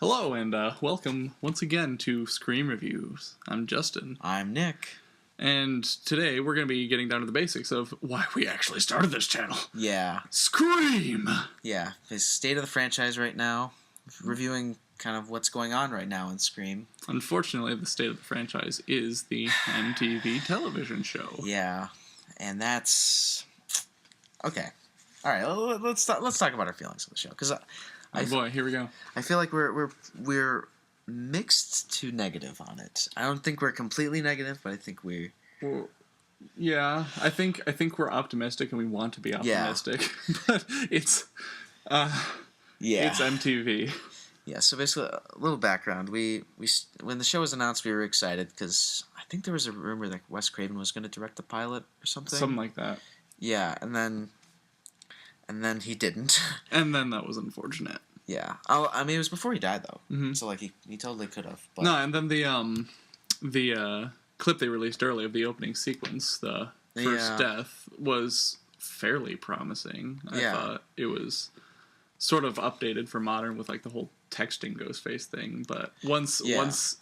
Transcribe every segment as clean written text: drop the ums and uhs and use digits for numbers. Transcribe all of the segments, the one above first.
Hello, and welcome once again to Scream Reviews. I'm Justin. I'm Nick. And today we're going to be getting down to the basics of why we actually started this channel. Yeah. Scream! Yeah. The state of the franchise right now. Reviewing kind of what's going on right now in Scream. Unfortunately, the state of the franchise is the MTV television show. Yeah. And that's... Okay. Alright, let's talk about our feelings of the show. Because Oh boy, here we go. I feel like we're mixed to negative on it. I don't think we're completely negative, but I think we're... Well, yeah, I think we're optimistic and we want to be optimistic. Yeah. But it's MTV. Yeah, so basically, a little background. We when the show was announced, we were excited because I think there was a rumor that Wes Craven was going to direct the pilot or something. Something like that. Yeah, and then he didn't. And then that was unfortunate. Yeah. I mean, it was before he died, though. Mm-hmm. So, like, he totally could have. But... No, and then the clip they released early of the opening sequence, the first death, was fairly promising. I thought it was sort of updated for modern with, like, the whole texting Ghostface thing. But once Ghostface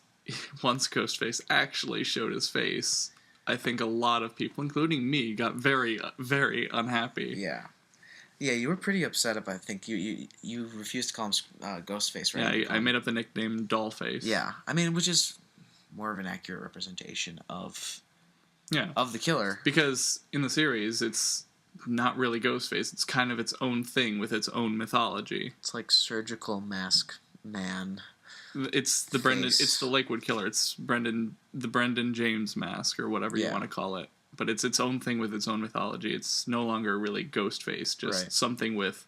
actually showed his face, I think a lot of people, including me, got very, very unhappy. Yeah. Yeah, you were pretty upset about. I think you refused to call him Ghostface, right? Yeah, I made up the nickname Dollface. Yeah, I mean, which is more of an accurate representation of the killer. Because in the series, it's not really Ghostface. It's kind of its own thing with its own mythology. It's like Surgical Mask Man. It's the Brendan. It's the Lakewood Killer. It's the Brendan James mask or whatever you want to call it. But it's its own thing with its own mythology. It's no longer really Ghostface, just something with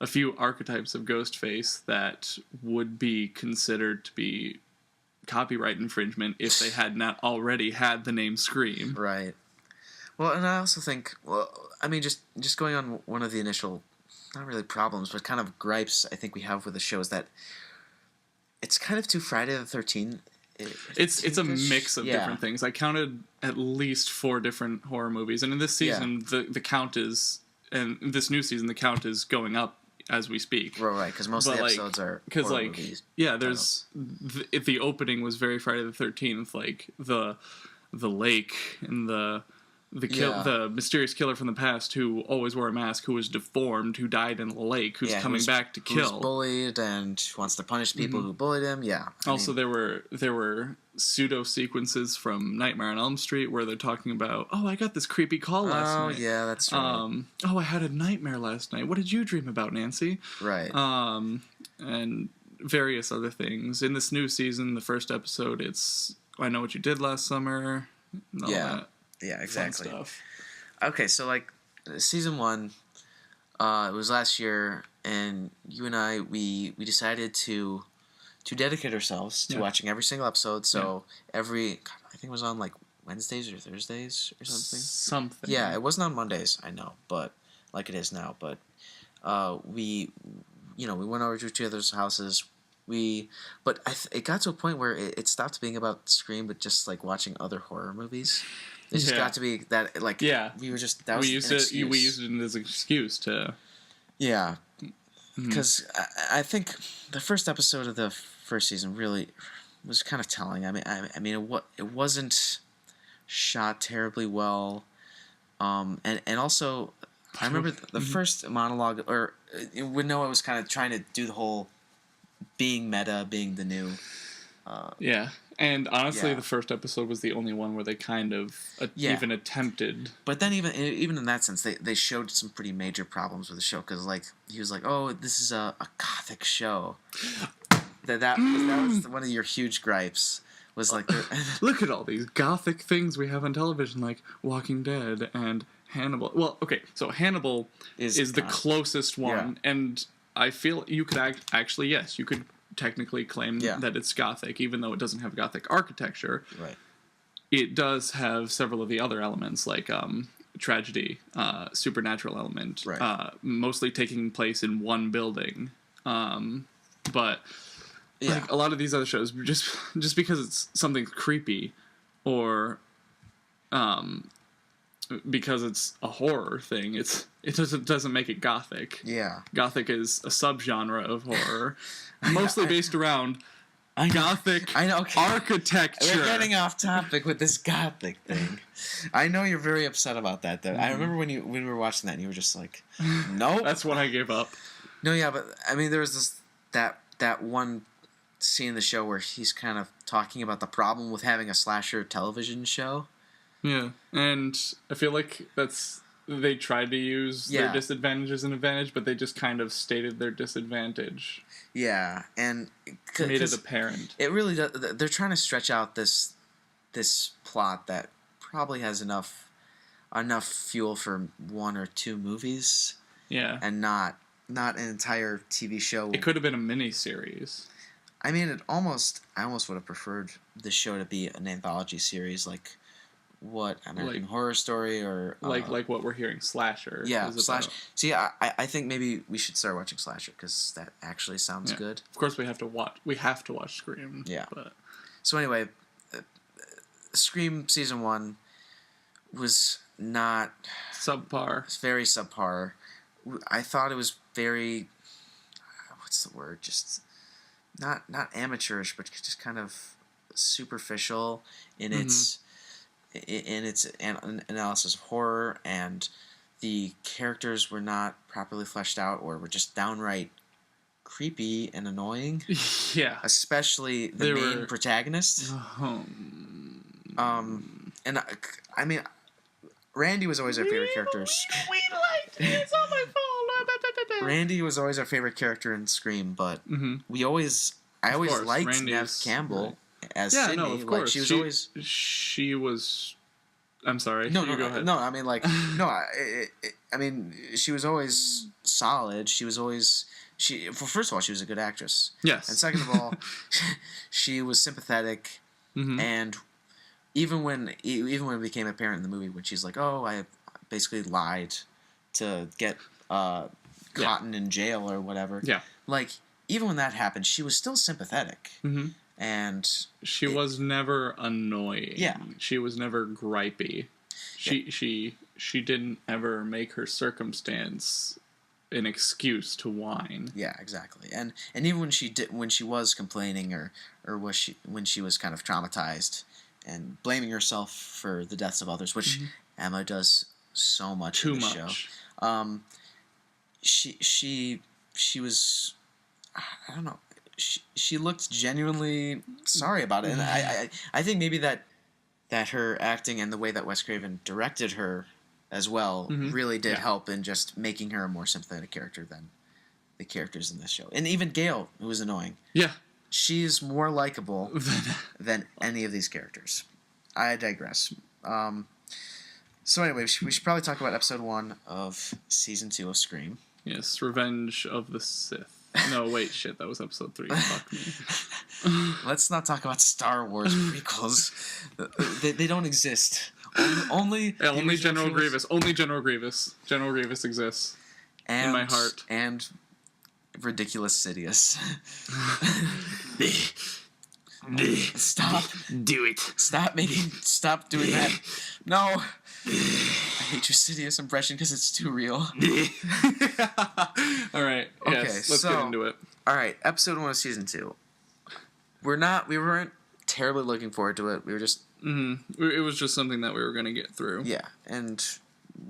a few archetypes of Ghostface that would be considered to be copyright infringement if they had not already had the name Scream. Right. Well, and I also think, I mean, just going on one of the initial, not really problems, but kind of gripes I think we have with the show is that it's kind of too Friday the 13th. It's a mix of different things. I counted at least 4 different horror movies, and in this season, the count is, and in this new season, the count is going up as we speak. Right, because most of the episodes are horror movies. Yeah, there's the opening was very Friday the 13th, like the lake and the mysterious killer from the past who always wore a mask, who was deformed, who died in the lake, who's coming back to kill. Who's bullied and wants to punish people who bullied him. Yeah. Also, there were pseudo sequences from Nightmare on Elm Street where they're talking about, I got this creepy call last night. Oh yeah, that's right. I had a nightmare last night. What did you dream about, Nancy? Right. And various other things. In this new season, the first episode, it's I Know What You Did Last Summer. And all that. Yeah, exactly. Fun stuff. Okay, so like season 1, it was last year, and you and I we decided to dedicate ourselves to watching every single episode. So I think it was on like Wednesdays or Thursdays or something. Something. Yeah, it wasn't on Mondays. I know, but like it is now. But we went over to each other's houses. But it got to a point where it stopped being about Scream, but just like watching other horror movies. It just got to be that, like, we were just, that was an excuse. We used it as an excuse to... Yeah. Because I think the first episode of the first season really was kind of telling. I mean, it wasn't shot terribly well. And also, I remember the first monologue, or when Noah was kind of trying to do the whole being meta, being the new... And honestly, the first episode was the only one where they kind of even attempted. But then even in that sense, they showed some pretty major problems with the show, because like he was like, "Oh, this is a gothic show." That was one of your huge gripes. Was like, look at all these gothic things we have on television, like Walking Dead and Hannibal. Well, okay, so Hannibal is the closest one, and I feel you could actually you could technically claim that it's gothic, even though it doesn't have gothic architecture. Right. It does have several of the other elements, like tragedy, supernatural element, mostly taking place in one building. But like a lot of these other shows, just because it's something creepy or because it's a horror thing, it doesn't make it gothic. Yeah. Gothic is a subgenre of horror, mostly based around gothic architecture. We're getting off topic with this gothic thing. I know you're very upset about that, though. I remember when we were watching that, and you were just like, "Nope." That's when I gave up. No, yeah, but I mean, there was that one scene in the show where he's kind of talking about the problem with having a slasher television show. Yeah, and I feel like they tried to use their disadvantage as an advantage, but they just kind of stated their disadvantage. Yeah, and made it apparent. It really does. They're trying to stretch out this plot that probably has enough fuel for 1 or 2 movies. Yeah, and not an entire TV show. It could have been a mini-series. I mean, I almost would have preferred the show to be an anthology series, like what American Horror Story or like what we're hearing, slasher. Yeah, slasher. See, I think maybe we should start watching slasher because that actually sounds good. Of course, we have to watch Scream. Yeah. But. So anyway, Scream season 1 was not subpar. It's very subpar. I thought it was very, what's the word? Just not amateurish, but just kind of superficial in its analysis of horror, and the characters were not properly fleshed out, or were just downright creepy and annoying. Yeah, especially the main protagonist. And I mean, Randy was always our favorite character. It's on my phone. Randy was always our favorite character in Scream, but I always liked Randy's, Neve Campbell as Sydney. No, of course. Like, she was. I'm sorry. No, go ahead. No, I mean, like, no, I mean, she was always solid. She was always. Well, first of all, she was a good actress. Yes. And second of all, she was sympathetic, and even when it became apparent in the movie when she's like, "Oh, I basically lied to get Cotton in jail or whatever." Yeah. Like, even when that happened, she was still sympathetic. And she was never annoying. Yeah. She was never gripey. She didn't ever make her circumstance an excuse to whine. Yeah, exactly. And even when she was complaining or when she was kind of traumatized and blaming herself for the deaths of others, which Emma does so much in the show. She was, I don't know, she looked genuinely sorry about it, and I think maybe that her acting and the way that Wes Craven directed her as well really did help in just making her a more sympathetic character than the characters in this show. And even Gail, who was annoying. Yeah. She's more likable than any of these characters. I digress. So anyway, we should probably talk about episode 1 of season 2 of Scream. Yes, Revenge of the Sith. No, wait, shit, that was episode 3. Fuck me. Let's not talk about Star Wars prequels. They don't exist. Only General Grievous. Only General Grievous. General Grievous exists in my heart. And Ridiculous Sidious. Stop. Do it. Stop doing that. No. I hate your Sidious impression because it's too real. All right. Okay, yes, let's get into it. All right, episode 1 of season 2. We weren't terribly looking forward to it. We were just. It was just something that we were going to get through. Yeah, and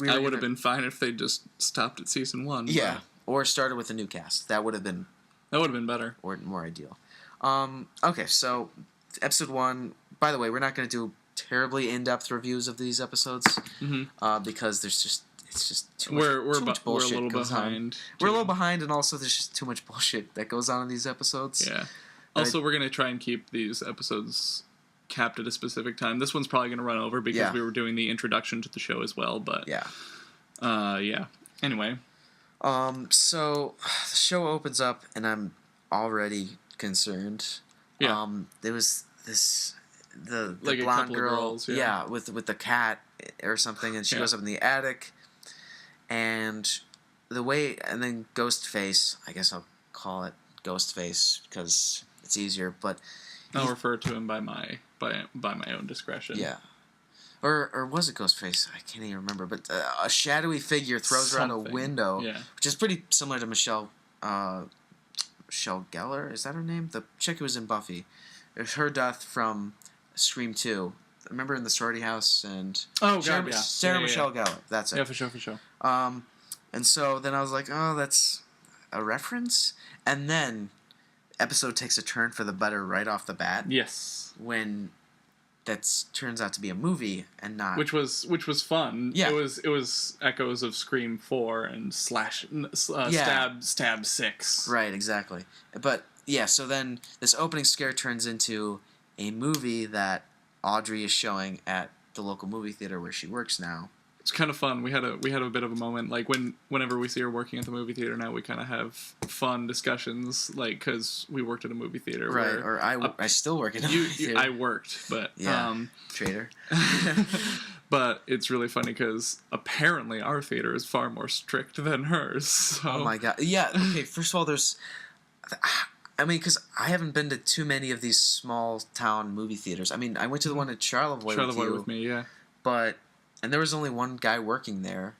I would have been fine if they just stopped at season 1. Yeah, or started with a new cast. That would have been better, or more ideal. Okay, so episode 1. By the way, we're not going to do terribly in-depth reviews of these episodes because it's just too much bullshit. We're a little behind. We're a little behind, and also there's just too much bullshit that goes on in these episodes. Yeah. Also, we're going to try and keep these episodes capped at a specific time. This one's probably going to run over because we were doing the introduction to the show as well, but yeah. Anyway. So the show opens up, and I'm already concerned. Yeah. There was the like blonde girl, girls, with the cat or something, and she goes up in the attic, and then Ghostface, I guess I'll call it Ghostface because it's easier, but I'll refer to him by my own discretion. Yeah. Or was it Ghostface? I can't even remember. But a shadowy figure throws her out a window, which is pretty similar to Michelle Gellar. Is that her name? The chick who was in Buffy. It's her death from Scream 2. Remember in the sorority house and Sarah Michelle Gellar. That's it. Yeah, for sure. And so then I was like, oh, that's a reference. And then episode takes a turn for the better right off the bat. Yes. When that turns out to be a movie and not which was fun. Yeah. It was echoes of Scream 4 and Stab 6. Right, exactly. But yeah, so then this opening scare turns into a movie that Audrey is showing at the local movie theater where she works now. It's kind of fun. We had a bit of a moment, like whenever we see her working at the movie theater now, we kind of have fun discussions, like because we worked at a movie theater, right? Or I still work at a movie theater. I worked, but traitor. But it's really funny because apparently our theater is far more strict than hers. So. Oh my god! Yeah. Okay. First of all, because I haven't been to too many of these small town movie theaters. I mean, I went to the one at Charlevoix with me, yeah. And there was only one guy working there.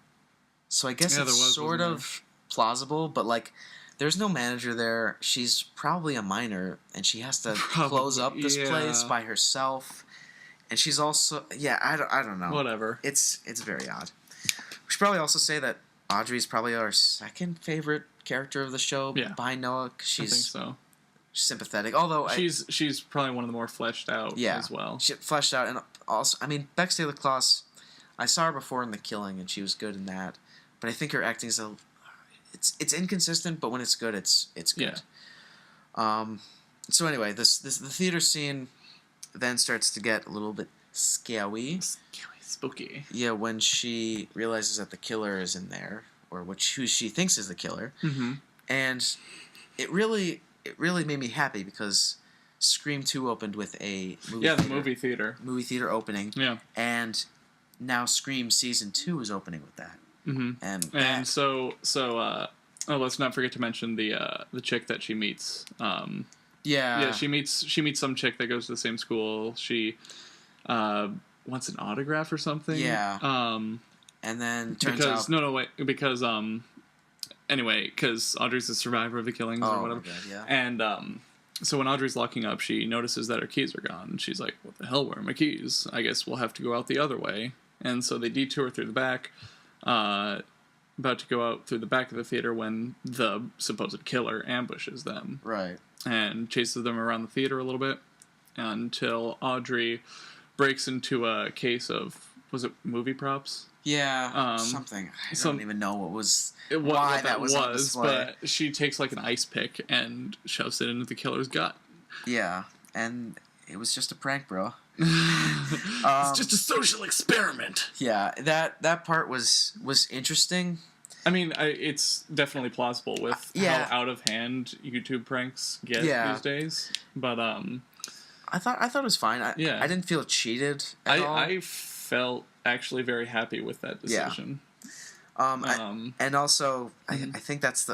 So I guess it's sort of plausible, but like there's no manager there. She's probably a minor and she has to close up this place by herself. And she's also I don't know. Whatever. It's very odd. We should probably also say that Audrey's probably our second favorite character of the show behind Noah, cuz she's I think so. Sympathetic. Although she's probably one of the more fleshed out as well. She fleshed out, and also Bex Taylor Klaus, I saw her before in The Killing, and she was good in that. But I think her acting is it's inconsistent, but when it's good, it's good. Yeah. So anyway, the theater scene then starts to get a little bit scary. Spooky. Yeah, when she realizes that the killer is in there, or who she thinks is the killer, and it really made me happy because Scream 2 opened with a movie theater opening. Yeah. And now Scream Season 2 is opening with that. Mm-hmm. And so let's not forget to mention the chick that she meets. She meets some chick that goes to the same school. She wants an autograph or something. Yeah. And then turns out because Audrey's a survivor of the killings or whatever. God, yeah. And so when Audrey's locking up, she notices that her keys are gone. And she's like, what the hell, where are my keys? I guess we'll have to go out the other way. And so they detour through the back, about to go out through the back of the theater when the supposed killer ambushes them. Right. And chases them around the theater a little bit until Audrey breaks into a case of, was it movie props? Yeah, something. I don't even know why that was on display. But she takes like an ice pick and shoves it into the killer's gut. Yeah, and it was just a prank, bro. It's just a social experiment. Yeah, that part was interesting. I mean, it's definitely plausible with how out of hand YouTube pranks get these days. But I thought it was fine. I didn't feel cheated at all. I felt actually very happy with that decision. And also, I think this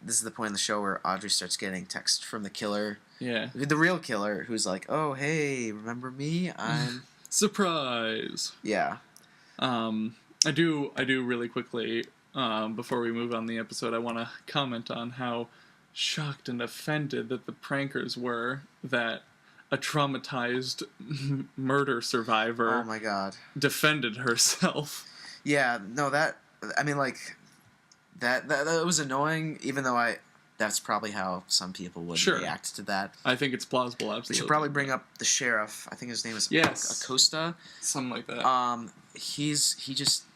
is the point in the show where Audrey starts getting texts from the killer. Yeah. The real killer, who's like, oh, hey, remember me? I'm... Surprise! Yeah. I do really quickly, before we move on the episode, I want to comment on how shocked and offended that the prankers were that a traumatized murder survivor defended herself. Yeah, no, that was annoying, even though that's probably how some people would react to that. I think it's plausible, absolutely. We should probably bring up the sheriff. I think his name is Acosta. Something like that. He just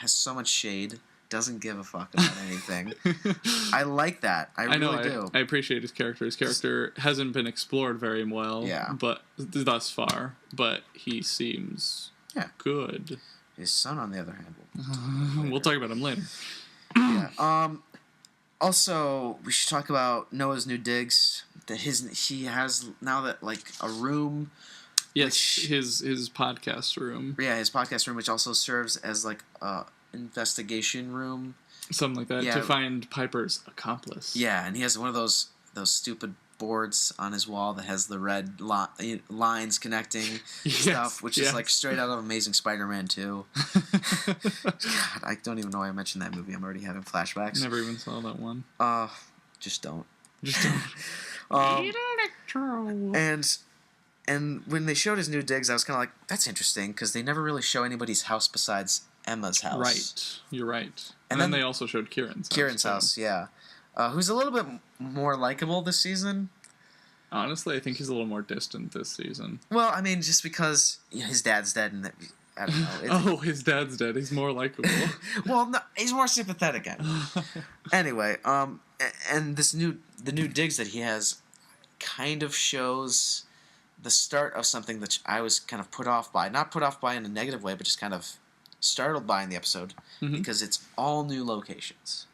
has so much shade. Doesn't give a fuck about anything. I like that. I really do. I appreciate his character. His character hasn't been explored very well, but thus far. But he seems good. His son, on the other hand, we'll talk about him later. Yeah. Also, we should talk about Noah's new digs. That he has now that a room. Yes, his podcast room. Yeah, his podcast room, which also serves as investigation room, something like that, to find Piper's accomplice. Yeah, and he has one of those stupid boards on his wall that has the red lines connecting stuff, which is like straight out of Amazing Spider-Man 2. God, I don't even know why I mentioned that movie. I'm already having flashbacks. Never even saw that one. Just don't. Just don't. And when they showed his new digs, I was kind of like, that's interesting, because they never really show anybody's house besides Emma's house. Right. You're right. And then they also showed Kieran's house, yeah. Who's a little bit more likable this season. Honestly, I think he's a little more distant this season. Well, I mean, just because his dad's dead, and I don't know. His dad's dead. He's more likable. Well, no, he's more sympathetic. Anyway, and the new digs that he has kind of shows the start of something that I was kind of put off by. Not put off by in a negative way, but just kind of startled by in the episode, because it's all new locations.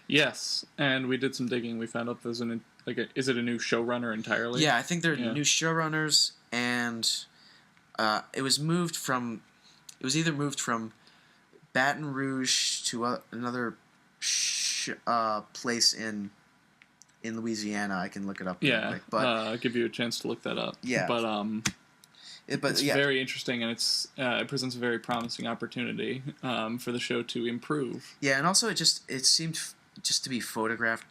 Yes, and we did some digging. We found out there's is it a new showrunner entirely? Yeah, I think they're new showrunners, and it was either moved from Baton Rouge to another place in Louisiana. I can look it up. Yeah, quick, but I'll give you a chance to look that up. Yeah, but it's very interesting, and it presents a very promising opportunity for the show to improve. Yeah, and also it seemed just to be photographed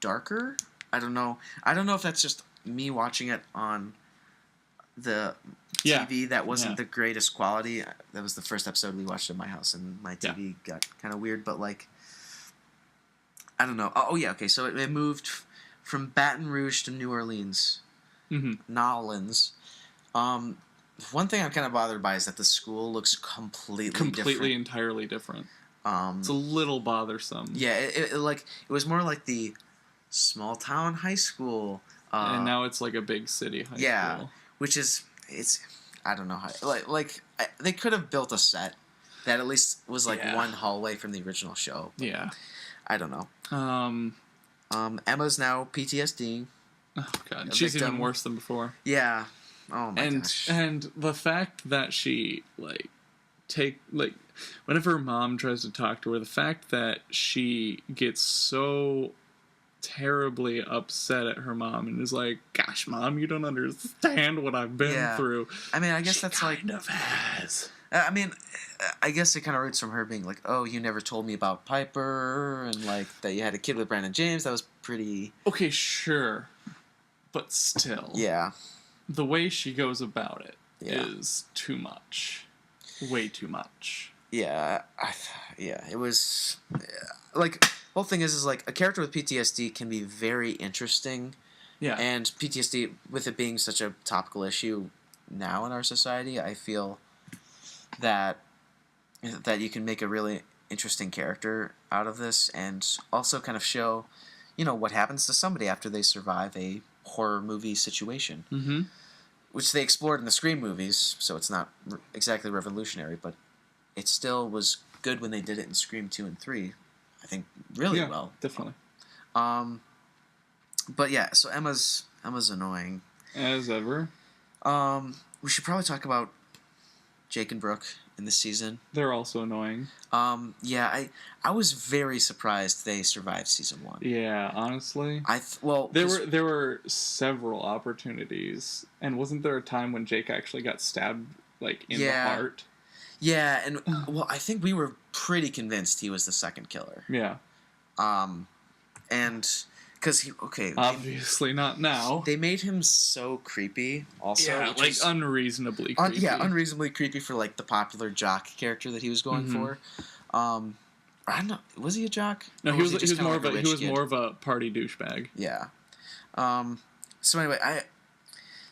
darker. I don't know if that's just me watching it on the TV that wasn't the greatest quality. That was the first episode we watched at my house, and my TV got kind of weird, but like, I don't know. Oh yeah, okay, so it moved from Baton Rouge to New Orleans. Nolans. One thing I'm kind of bothered by is that the school looks completely entirely different. It's a little bothersome. Yeah, it was more like the small town high school, and now it's like a big city high school. Yeah, which is I don't know how they could have built a set that at least was like one hallway from the original show. Yeah, I don't know. Emma's now PTSD. Oh god, she's even worse than before. Yeah. Oh my gosh. And the fact that she whenever her mom tries to talk to her, the fact that she gets so terribly upset at her mom and is like, "Gosh, Mom, you don't understand what I've been through." I mean, I guess that's kind of has. I mean, I guess it kind of roots from her being like, "Oh, you never told me about Piper," and like that you had a kid with Brandon James. That was pretty. Okay, sure, but still, the way she goes about it is too much. Way too much. Yeah, it was like the whole thing is like a character with PTSD can be very interesting. Yeah. And PTSD, with it being such a topical issue now in our society, I feel that you can make a really interesting character out of this, and also kind of show, what happens to somebody after they survive a horror movie situation. Mm-hmm. Which they explored in the Scream movies, so it's not exactly revolutionary, but it still was good when they did it in Scream 2 and 3. I think really well. Definitely. But yeah, so Emma's annoying. As ever. We should probably talk about Jake and Brooke in this season. They're also annoying. Yeah, I was very surprised they survived season 1. Yeah, honestly. There were several opportunities, and wasn't there a time when Jake actually got stabbed in the heart? Yeah, and I think we were pretty convinced he was the second killer. Yeah. And because obviously not now. They made him so creepy. Also, unreasonably creepy. Unreasonably creepy for the popular jock character that he was going for. I don't know. Was he a jock? No, he was more of a party douchebag. Yeah. So anyway,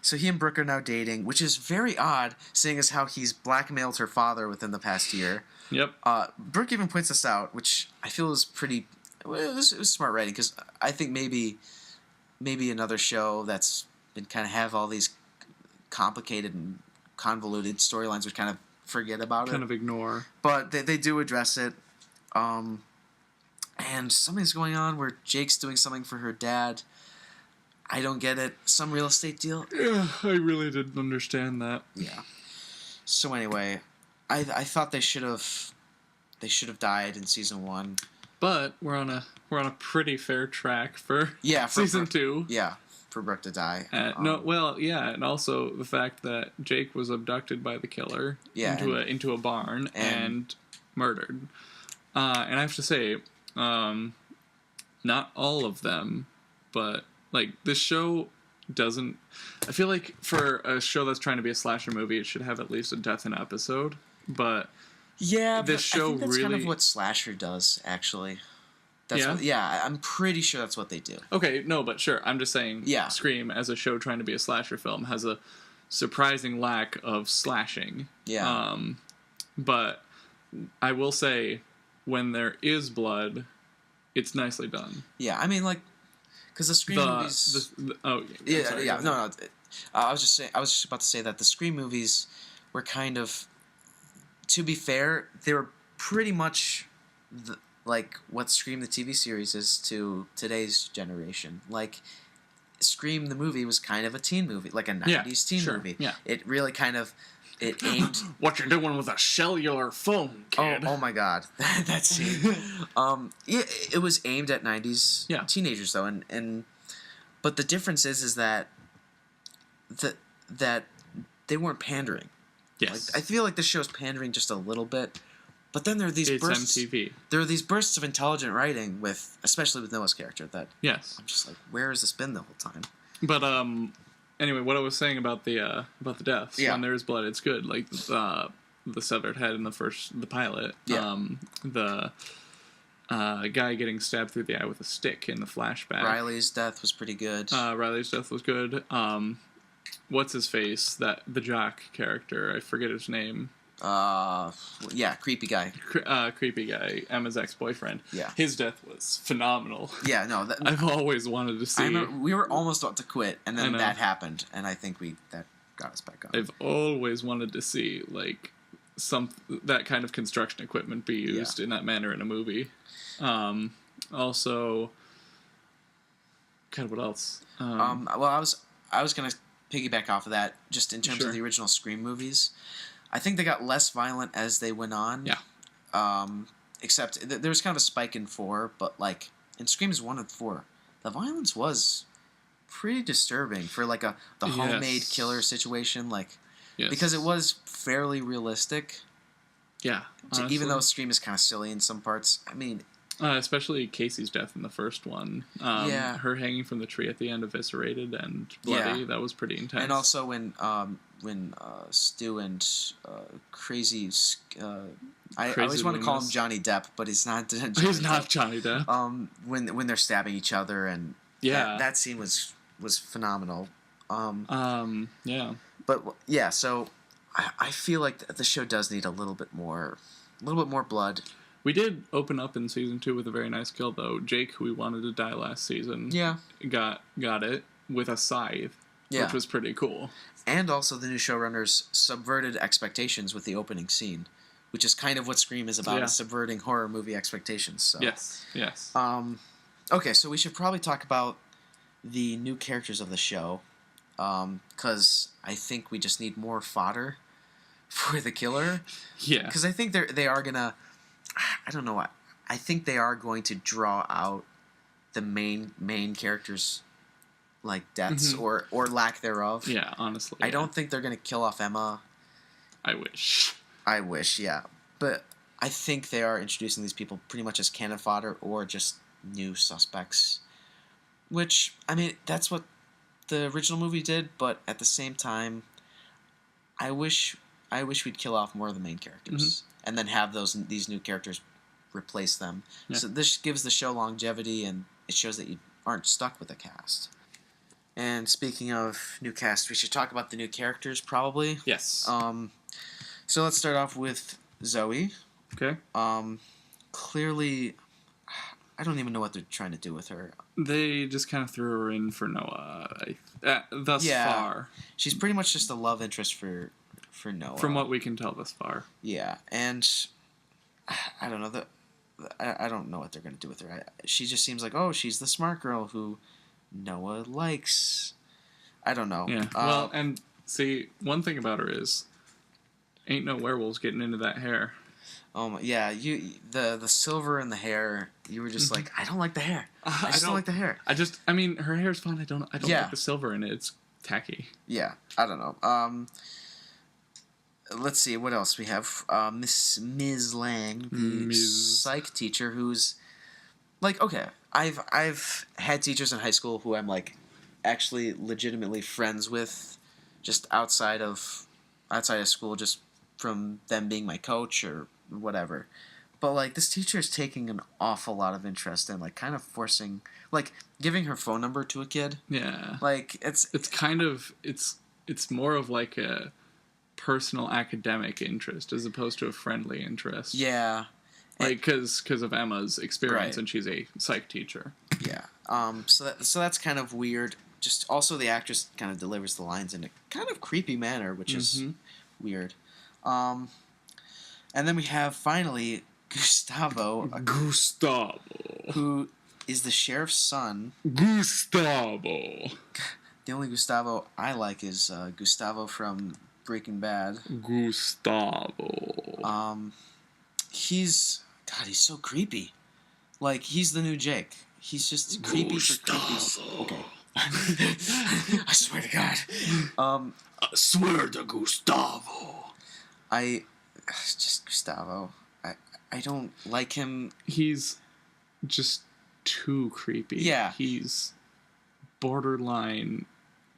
so he and Brooke are now dating, which is very odd, seeing as how he's blackmailed her father within the past year. Yep. Brooke even points this out, which I feel is pretty. Well, it was smart writing, because I think maybe another show that's been kind of have all these complicated and convoluted storylines would kind of forget about it. Kind of ignore. But they do address it. And something's going on where Jake's doing something for her dad. I don't get it. Some real estate deal? Yeah, I really didn't understand that. Yeah. So anyway, I thought they should have died in season 1. But we're on a pretty fair track for season 2. Yeah, for Brooke to die. And also the fact that Jake was abducted by the killer into a barn and murdered. And I have to say, not all of them, but like this show doesn't. I feel like for a show that's trying to be a slasher movie, it should have at least a death in an episode. But this show I think that's kind of what slasher does, actually. I'm pretty sure that's what they do. Okay, no, but sure. I'm just saying Scream, as a show trying to be a slasher film, has a surprising lack of slashing. Yeah. But I will say, when there is blood, it's nicely done. Yeah, I mean, like, because the Scream movies... No. I was just about to say that the Scream movies were kind of... To be fair, they were pretty much... like what Scream the TV series is to today's generation. Like, Scream the movie was kind of a teen movie, like a 90s teen movie. Yeah. It really kind of aimed... What you're doing with a cellular phone, kid. Oh my god. That scene. It was aimed at 90s teenagers, though. But the difference is that they weren't pandering. Yes. Like, I feel like this show's pandering just a little bit. But then there are these bursts. MTV. There are these bursts of intelligent writing especially with Noah's character, that I'm just like, where has this been the whole time? But anyway, what I was saying about the deaths, when there's blood, it's good. Like the severed head in the pilot. Yeah. The guy getting stabbed through the eye with a stick in the flashback. Riley's death was pretty good. Riley's death was good. What's his face? The jock character. I forget his name. Creepy guy. Creepy guy. Emma's ex-boyfriend. Yeah. His death was phenomenal. Yeah, no. I've always wanted to see. We were almost about to quit, and then that happened, and I think that got us back on. I've always wanted to see, like, that kind of construction equipment be used in that manner in a movie. Also, God, what else? Well, I was gonna piggyback off of that, just in terms of the original Scream movies. I think they got less violent as they went on. Yeah. Except there was kind of a spike in 4, but like in Screams 1 and 4, the violence was pretty disturbing for like the homemade killer situation, because it was fairly realistic. Yeah. Honestly. Even though Scream is kind of silly in some parts. I mean, especially Casey's death in the first one. Her hanging from the tree at the end, eviscerated and bloody. That was pretty intense. And also when Stu and Crazy... I always want to call him Johnny Depp, but he's not Johnny Depp. He's not Johnny Depp. When they're stabbing each other, and that scene was phenomenal. Yeah. But yeah, so I feel like the show does need a little bit more blood. We did open up in season 2 with a very nice kill, though. Jake, who we wanted to die last season, got it with a scythe, which was pretty cool. And also the new showrunners subverted expectations with the opening scene, which is kind of what Scream is about, is subverting horror movie expectations. So. Yes. Okay, so we should probably talk about the new characters of the show, because I think we just need more fodder for the killer. Yeah. Because I think they are gonna... I don't know what. I think they are going to draw out the main characters, like deaths or lack thereof. Yeah, honestly. I don't think they're going to kill off Emma. I wish, yeah. But I think they are introducing these people pretty much as cannon fodder or just new suspects. Which, I mean, that's what the original movie did, but at the same time, I wish we'd kill off more of the main characters. And then have these new characters replace them. Yeah. So this gives the show longevity, and it shows that you aren't stuck with a cast. And speaking of new cast, we should talk about the new characters, probably. Yes. So let's start off with Zoe. Okay. Clearly, I don't even know what they're trying to do with her. They just kind of threw her in for Noah, thus far. She's pretty much just a love interest for Noah. From what we can tell thus far. Yeah, and I don't know. I don't know what they're going to do with her. She just seems like, she's the smart girl who Noah likes. I don't know. Yeah, well, and see, one thing about her is, ain't no werewolves getting into that hair. Oh my, yeah, the silver in the hair. You were just like, I don't like the hair. I just don't like the hair. I mean, her hair's fine. I don't Yeah. like the silver in it. It's tacky. Yeah, I don't know. Let's see what else we have. Ms. Lang, the psych teacher, who's like, okay, I've had teachers in high school who I'm like actually legitimately friends with, just outside of school, just from them being my coach or whatever. But like this teacher is taking an awful lot of interest in like kind of forcing, like giving her phone number to a kid. Yeah. Like it's kind of it's more of like a personal academic interest as opposed to a friendly interest. Yeah. Like because of Emma's experience, right. and she's a psych teacher. Yeah. So that's kind of weird. Just also the actress kind of delivers the lines in a kind of creepy manner, which is weird. And then we have finally Gustavo, who is the sheriff's son. Gustavo. The only Gustavo I like is Gustavo from Breaking Bad. Gustavo. He's so creepy. Like he's the new Jake. He's just creepy for creepy. Okay. I swear to God. I swear to Gustavo. Gustavo. I don't like him. He's just too creepy. Yeah. He's borderline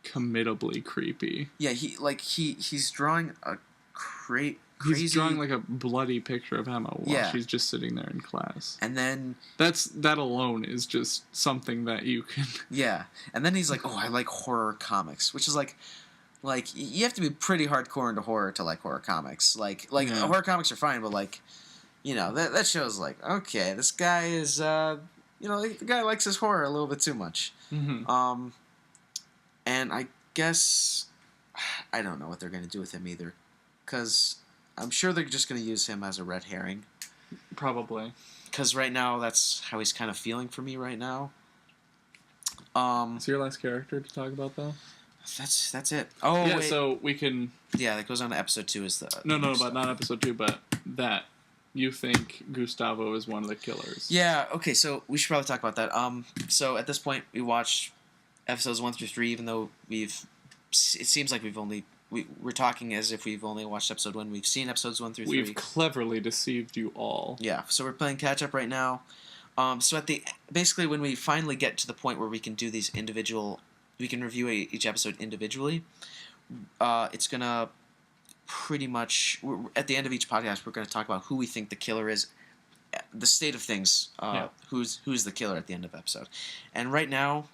committably creepy. Yeah, he's drawing a crazy. He's drawing like a bloody picture of Emma while she's just sitting there in class. And then that alone is just something that you can. Yeah, and then he's like, "Oh, I like horror comics," which is like you have to be pretty hardcore into horror to like horror comics. Horror comics are fine, but like, that shows like, okay, this guy is the guy likes his horror a little bit too much. Mm-hmm. And I guess I don't know what they're gonna do with him either, because I'm sure they're just going to use him as a red herring. Probably. Because right now, that's how he's kind of feeling for me right now. Is your last character to talk about, though? That's it. Oh, yeah, wait. so we can... Yeah, that goes on to episode 2 is the... No, but not episode 2, but that you think Gustavo is one of the killers. Yeah, okay, so we should probably talk about that. So at this point, we watched episodes 1 through 3, even though it seems like we're talking as if we've only watched episode 1. We've seen episodes 1 through 3. We've cleverly deceived you all. Yeah, so we're playing catch up right now. So basically when we finally get to the point where we can do these we can review each episode individually. It's gonna pretty much at the end of each podcast we're gonna talk about who we think the killer is, the state of things, who's the killer at the end of the episode, and right now,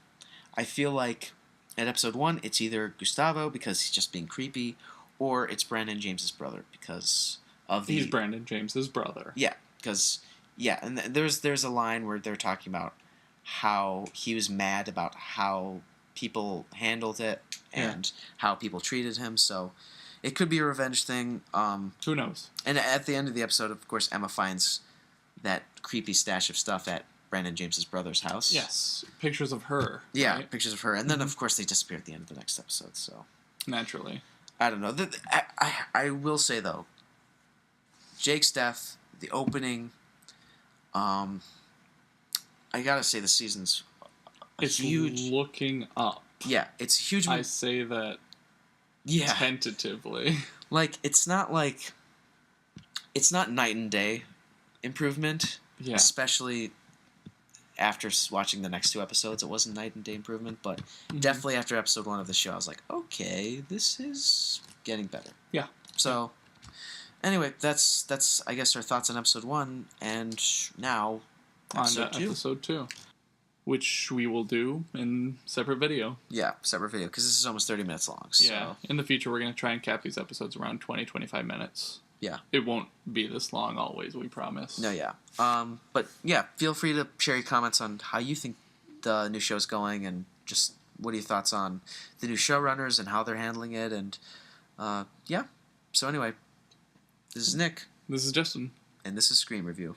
I feel like. At episode 1, it's either Gustavo because he's just being creepy, or it's Brandon James's brother because of the... He's Brandon James's brother. Yeah, because... Yeah, and there's a line where they're talking about how he was mad about how people handled it and how people treated him, so it could be a revenge thing. Who knows? And at the end of the episode, of course, Emma finds that creepy stash of stuff at Brandon James's brother's house. Yes, pictures of her. Yeah, right? Pictures of her, and then of course they disappear at the end of the next episode. So naturally, I don't know. I will say though, Jake's death, the opening. I gotta say the season's huge. Looking up. Yeah, it's huge. I say that. Yeah. Tentatively. Like it's not night and day improvement. Yeah. Especially. After watching the next 2 episodes, it wasn't night and day improvement, but definitely after episode 1 of the show, I was like, okay, this is getting better. Yeah. So, anyway, that's I guess our thoughts on episode 1, and now episode 2. Episode 2, which we will do in separate video. Yeah, separate video, because this is almost 30 minutes long. So. Yeah, in the future, we're going to try and cap these episodes around 20-25 minutes. Yeah. It won't be this long always, we promise. No, yeah. But yeah, feel free to share your comments on how you think the new show's going, and just what are your thoughts on the new showrunners and how they're handling it, and yeah. So anyway, this is Nick. This is Justin. And this is Scream Review.